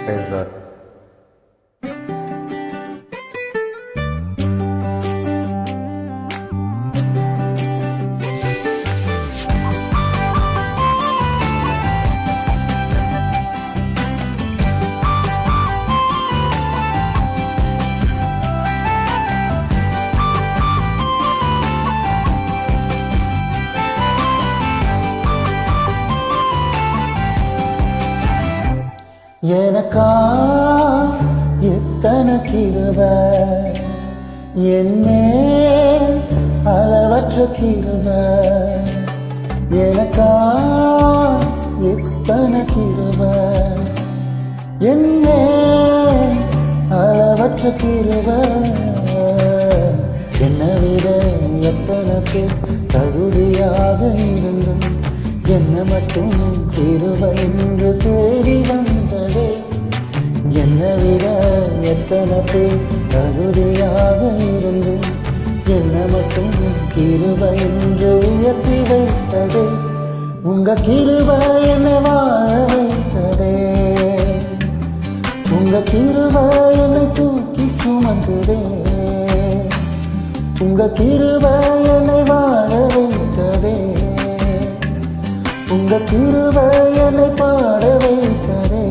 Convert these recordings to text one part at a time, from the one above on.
Praise God. எனக்கா எத்தனை கிருபை என்னேல் அளவற்ற கிருபை எனக்கா எத்தனை கிருபை என்னேல் அளவற்ற கிருபை என்னை விட எத்தனை பேர் தகுதியாக இருந்தும் என்ன மட்டும் கிருபை என்று தேடி வந்ததே என்னை விட எத்தனை பேர் தகுதியாக இருந்தும் என்ன மட்டும் கிருபை என்று உயர்த்தி வைத்ததே உங்க கிருபை என்னை வாழ வைத்ததே உங்க கிருபை என்னை தூக்கி சுமந்ததே உங்க கிருபை என்னை வாழ வைத்ததே உங்க கிருபை என்னை பாட வைத்ததே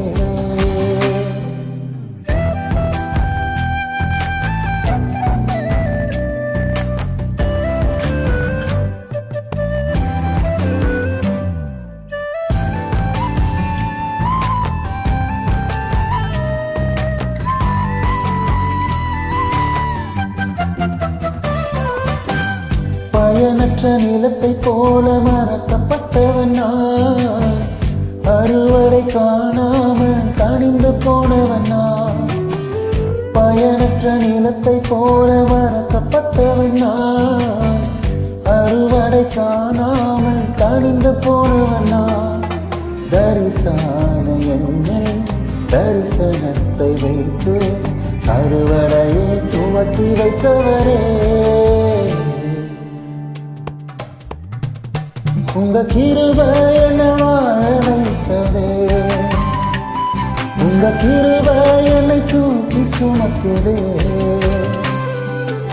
பயனற்ற நிலத்தை போல மறக்கப்பட்டவன் நான் அறுவடை காணாமல் கனிந்து போனவன் நான் பயனற்ற நிலத்தை போல மறக்கப்பட்டவன் நான் அறுவடை காணாமல் கனிந்து போனவன் நான் தரிசன என்னை தரிசனத்தை வைத்து அறுவடையை துவக்கி வைத்தவரே உங்க கிருபை என்னை வாழ வைத்ததே உங்க கிருபை என்னை தூக்கி சுமக்குதே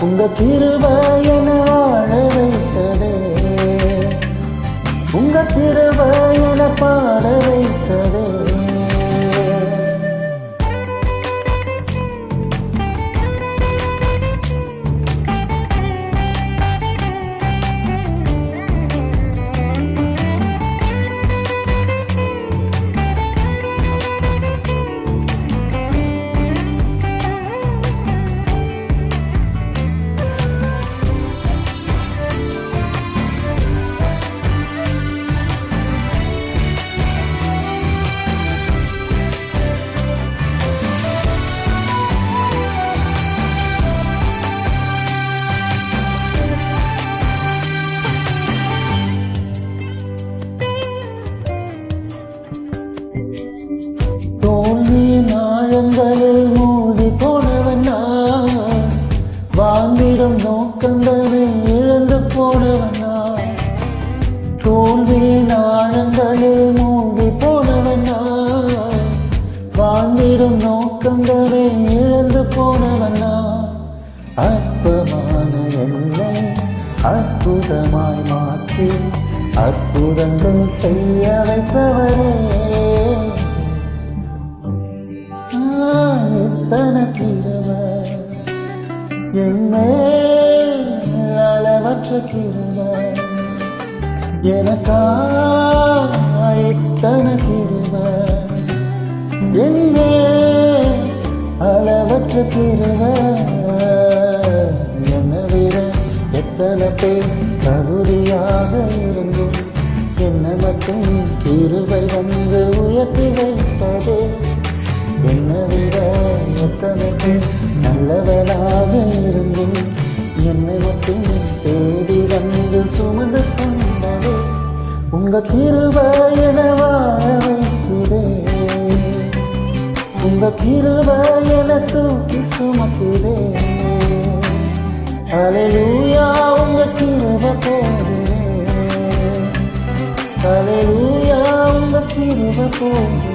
உங்க கிருபை என்னை வாழ வைத்ததே உங்க கிருபை என்னை பாட வைத்ததே தோல்வியின் ஆழங்களில் மூடி போனவன் நான் வாழ்ந்திடும் நோக்கங்களை இழந்து போனவன் நான் தோல்வியின் ஆழங்களில் மூடி போனவன் நான் வாழ்ந்திடும் நோக்கங்களை இழந்து போனவன் நான் அற்பமான என்னை அற்புதமாய் மாற்றி அற்புதங்கள் செய்ய வைத்தவரே எத்தனை கிருபை என்னேல் அளவற்ற கிருபை எனக்கா எத்தனை கிருபை என்னேல் அளவற்ற கிருபை என்னை விட எத்தனை பேர் தகுதியாக இருந்தும் என்னை மட்டும் கிருபை வந்து உயர்த்தி வைத்ததே என்னை விட எத்தனை பேர் நல்லவனாக இருந்தும் என்னை மட்டும் தேடி வந்து சுமந்து கொண்டதே உங்க கிருபை என்னை வாழ வைத்ததே உங்க கிருபை என்னை தூக்கி சுமக்குதே ஹல்லேலூயா உங்க கிருபை போதுமே ஹல்லேலூயா உங்க கிருபை போதுமே